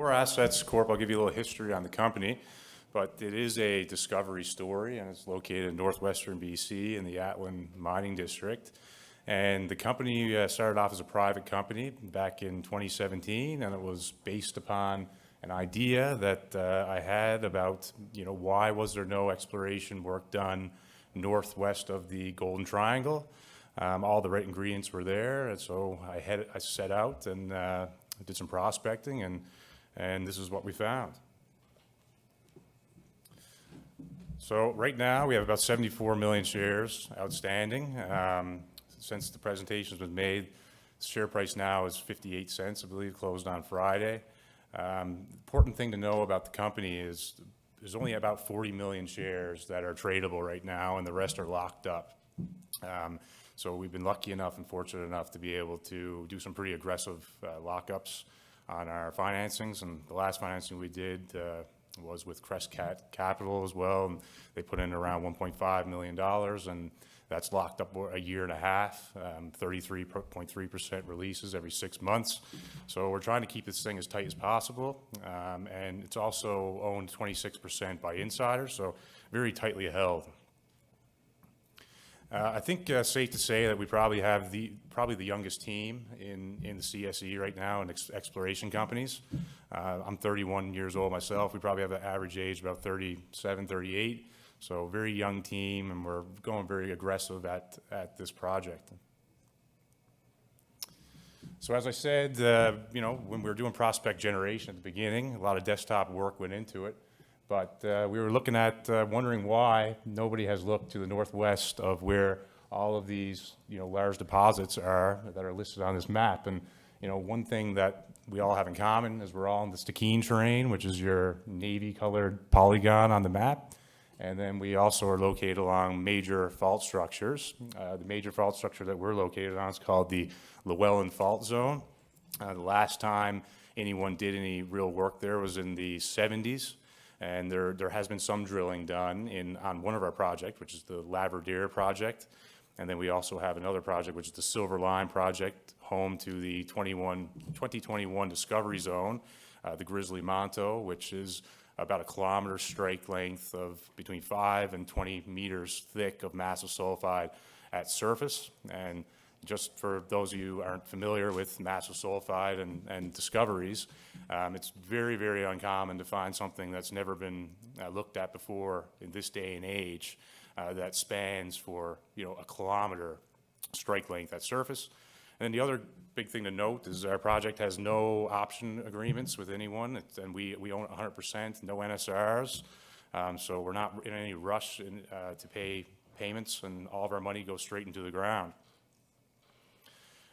Core Assets Corp, I'll give you a little history on the company, but it is a discovery story, and it's located in northwestern BC in the Atlan Mining District. And the company started off as a private company back in 2017, and it was based upon an idea that I had about, why was there no exploration work done northwest of the Golden Triangle? All the right ingredients were there, and so I set out and did some prospecting, and this is what we found. So right now we have about 74 million shares outstanding. Since the presentation has been made, the share price now is 58 cents, I believe, closed on Friday. Important thing to know about the company is there's only about 40 million shares that are tradable right now, and the rest are locked up. So we've been lucky enough and fortunate enough to be able to do some pretty aggressive lockups on our financings, and the last financing we did was with Crest Capital as well, and they put in around $1.5 million, and that's locked up a year and a half, 33.3% releases every 6 months. So we're trying to keep this thing as tight as possible, and it's also owned 26% by insiders, so very tightly held. I think safe to say that we probably have the youngest team in the CSE right now in exploration companies. I'm 31 years old myself. We probably have an average age about 37, 38. So very young team, and we're going very aggressive at this project. So as I said, when we were doing prospect generation at the beginning, a lot of desktop work went into it. But we were looking at wondering why nobody has looked to the northwest of where all of these large deposits are that are listed on this map. And one thing that we all have in common is we're all in the Stikine terrain, which is your navy-colored polygon on the map. And then we also are located along major fault structures. The major fault structure that we're located on is called the Llewellyn Fault Zone. The last time anyone did any real work there was in the 70s. And there has been some drilling done on one of our projects, which is the Laverdiere project. And then we also have another project, which is the Silver Line project, home to the 2021 discovery zone, the Grizzly Manto, which is about a kilometer strike length of between 5 and 20 meters thick of massive sulfide at surface. And just for those of you who aren't familiar with massive sulfide and discoveries, it's very, very uncommon to find something that's never been looked at before in this day and age that spans for a kilometer strike length at surface. And then the other big thing to note is our project has no option agreements with anyone, and we own 100%, no NSRs, so we're not in any rush to pay payments, and all of our money goes straight into the ground.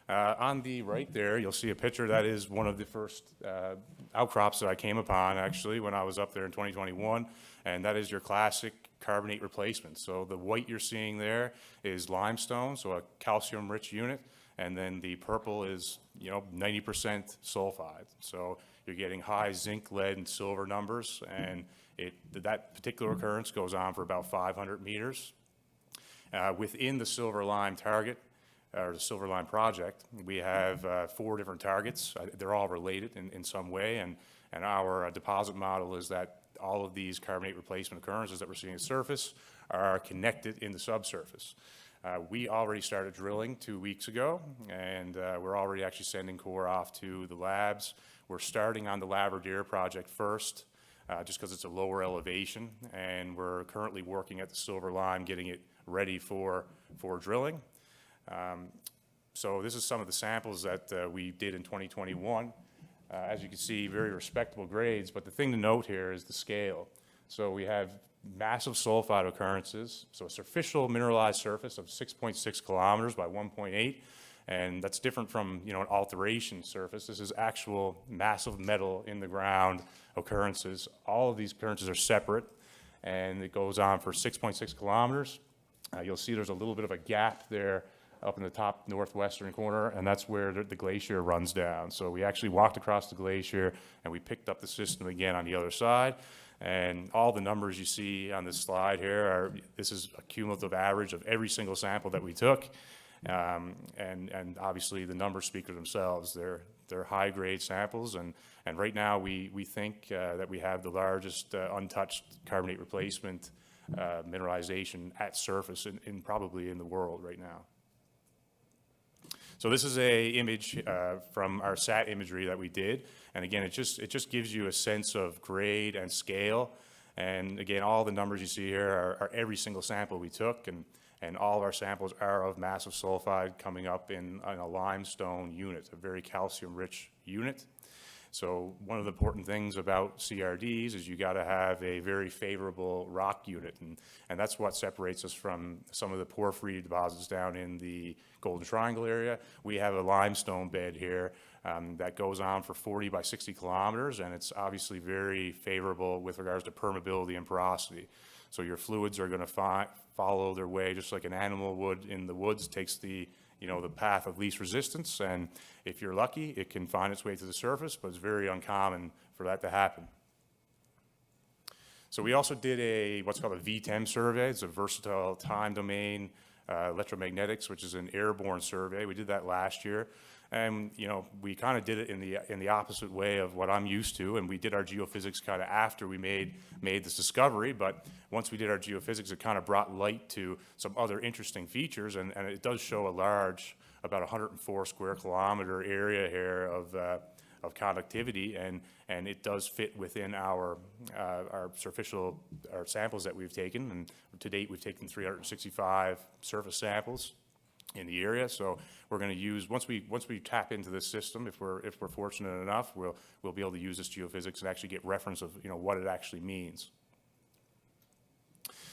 On the right there, you'll see a picture that is one of the first outcrops that I came upon, actually, when I was up there in 2021, and that is your classic carbonate replacement. So the white you're seeing there is limestone, so a calcium-rich unit, and then the purple is 90% sulfide. So you're getting high zinc, lead, and silver numbers, and that particular occurrence goes on for about 500 meters. Within the Silver Line target, or the Silver Line project, we have 4 different targets. They're all related in some way, and our deposit model is that all of these carbonate replacement occurrences that we're seeing at surface are connected in the subsurface. We already started drilling 2 weeks ago, and we're already actually sending core off to the labs. We're starting on the Laverdiere project first, just because it's a lower elevation, and we're currently working at the Silver Line, getting it ready for drilling. So this is some of the samples that we did in 2021. As you can see, very respectable grades, but the thing to note here is the scale. So we have massive sulfide occurrences, so a superficial mineralized surface of 6.6 kilometers by 1.8, and that's different from an alteration surface. This is actual massive metal in the ground occurrences. All of these occurrences are separate, and it goes on for 6.6 kilometers. You'll see there's a little bit of a gap there up in the top northwestern corner, and that's where the glacier runs down. So we actually walked across the glacier, and we picked up the system again on the other side. And all the numbers you see on this slide here this is a cumulative average of every single sample that we took. And obviously the numbers speak for themselves. They're high grade samples, and And right now, we think that we have the largest untouched carbonate replacement mineralization at surface in probably in the world right now. So this is a image from our SAT imagery that we did. And again, it just gives you a sense of grade and scale. And again, all the numbers you see here are every single sample we took, and all of our samples are of massive sulfide coming up in a limestone unit, a very calcium-rich unit. So one of the important things about CRDs is you got to have a very favorable rock unit, and that's what separates us from some of the porphyry deposits down in the Golden Triangle area. We have a limestone bed here that goes on for 40 by 60 kilometers, and it's obviously very favorable with regards to permeability and porosity. So your fluids are going to follow their way just like an animal would in the woods, takes the path of least resistance, and if you're lucky, it can find its way to the surface, but it's very uncommon for that to happen. So we also did what's called a VTEM survey. It's a versatile time domain electromagnetics, which is an airborne survey. We did that last year. And, we kind of did it in the opposite way of what I'm used to, and we did our geophysics kind of after we made this discovery, but once we did our geophysics, it kind of brought light to some other interesting features, and it does show a large, about 104 square kilometer area here of conductivity, and it does fit within our samples that we've taken, and to date we've taken 365 surface samples in the area. So we're going to use, once we tap into this system, if we're fortunate enough, we'll be able to use this geophysics and actually get reference of what it actually means.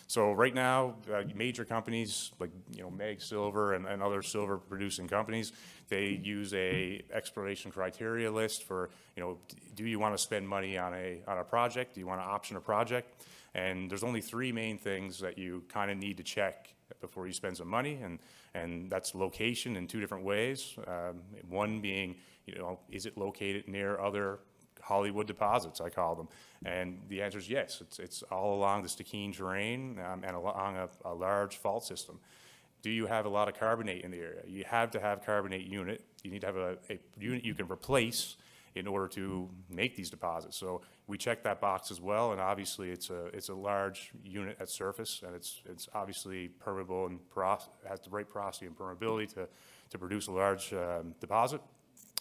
So right now, major companies like Mag Silver and other silver producing companies, they use a exploration criteria list for do you want to spend money on a project? Do you want to option a project? And there's only three main things that you kind of need to check before you spend some money, and that's location in two different ways. One being, is it located near other Hollywood deposits, I call them? And the answer is yes. It's all along the Stikine terrain and along a large fault system. Do you have a lot of carbonate in the area? You have to have carbonate unit. You need to have a unit you can replace in order to make these deposits. So we check that box as well, and obviously it's a large unit at surface, and it's obviously permeable and has the right porosity and permeability to produce a large deposit.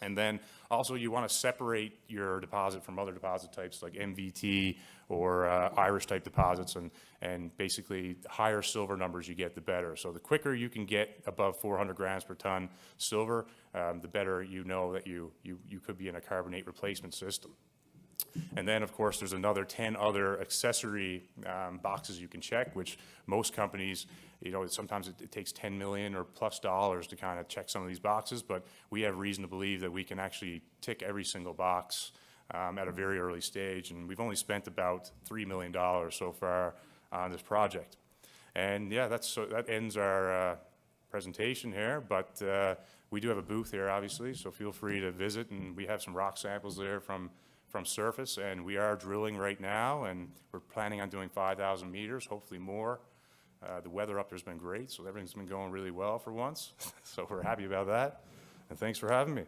And then also you want to separate your deposit from other deposit types like MVT or Irish type deposits, and basically the higher silver numbers you get, the better. So the quicker you can get above 400 grams per ton silver, the better that you could be in a carbonate replacement system. And then, of course, there's another 10 other accessory boxes you can check, which most companies, sometimes it takes $10 million or plus dollars to kind of check some of these boxes, but we have reason to believe that we can actually tick every single box at a very early stage, and we've only spent about $3 million so far on this project. And yeah, that ends our presentation here, but we do have a booth here, obviously, so feel free to visit, and we have some rock samples there from surface, and we are drilling right now, and we're planning on doing 5,000 meters, hopefully more. The weather up there's been great, so everything's been going really well for once, so we're happy about that, and thanks for having me.